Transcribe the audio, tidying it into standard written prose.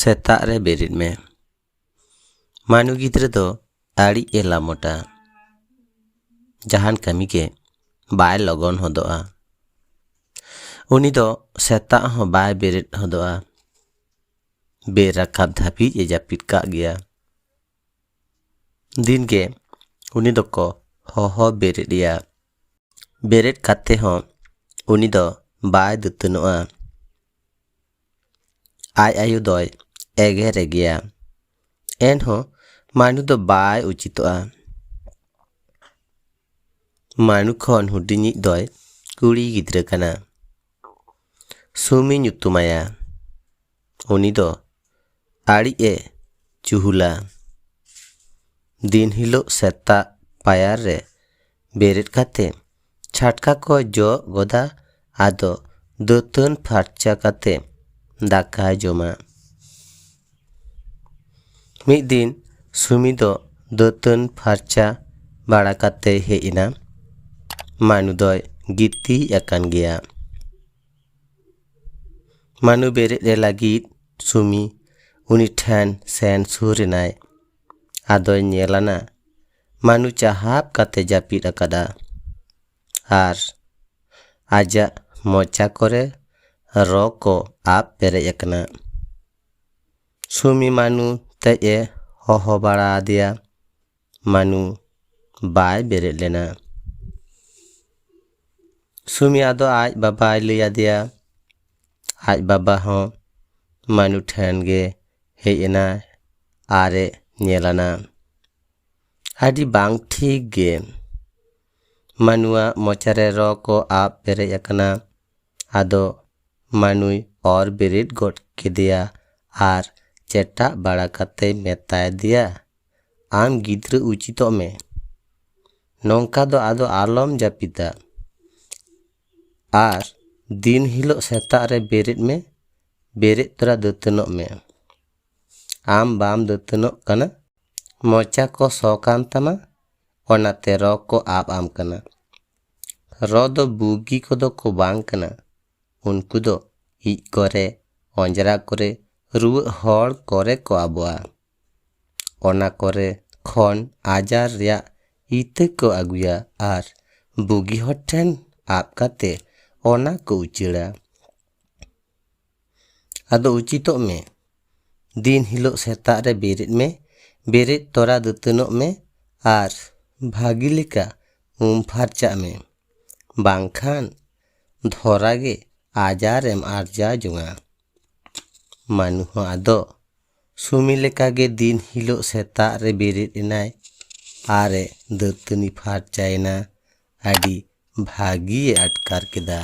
SETAG रे BERED में मानु गिद्रे दो आड़ी ए लामोटा जहान कमी के बाय लगन होदोआ उनी दो SETAG हो बाय BERED होदोआ बे रकाब धापी ए जापिट का गया दिन के उनी दो को हो BERED या BERED काते हो उनी दो बाय दुतनोआ आय आयु दोय एगे रेगिया एन हो मानु दो बाय उचितोआ मानु खन हुडिनी दोय कुड़ी गिद्रे कना सुमी नुतुमाया उनी दो आड़ी ए चुहुला दिन हिलो SETAG पायार रे BERED काते छाटका को जो गोदा आदो दोतन फारचा काते दाका जोमा मिद दिन सुमी दो दोतन फारचा बाड़ा काते हेइना मानु दोय गिती याकान गया मानु BERED रे लागिद सुमी उनी ठैन सेन सुरिनाय आदोय नेलाना मानु चाहाब काते जापिद अकादा आर आजा मोचा करे रो को आप पेरे एकना सुमी मानु ते ए हो बाड़ा दिया मानु बाय BERED लेना सुमी आदो आज बाबा लिया दिया आज बाबा हो मानु ठैन गे हेइना आरे नेलाना आदि बांग ठीक गे मानुआ मोचारे रो को आप पेरे एकना आदो मानुई और BERED गोट के दिया आर चेटा बाड़ा काते मेताय दिया आम गिद्रे उचितो में नोंका दो आदो आलम जापिता आर दिन हिलो SETAG रे BERED में BERED तोरा दतनो में आम बाम दतनो कना मोचा को सोकान तमा ओनाते रो को आप आम कना रो दो बुगी को दो को बांग कना उनको दो इ करे अंजरा करे रुआ हड़ करे को आबुआ ओना करे खन आजार रिया इते को अगुया आर बुगी हटन आप काते ओना को उचिड़ा आदो उचितो में दिन हिलो SETAG रे BERED में BERED तोरा दतनो में आर भागी लेका फारचा में बांखान धोरागे आजार एम आरजा जुंगा मानु हो आदो सुमी लेका गे दिन हिलो SETAG रे BERED इनाय आरे दतनी फारचाइना आडी भागी अटकार केदा।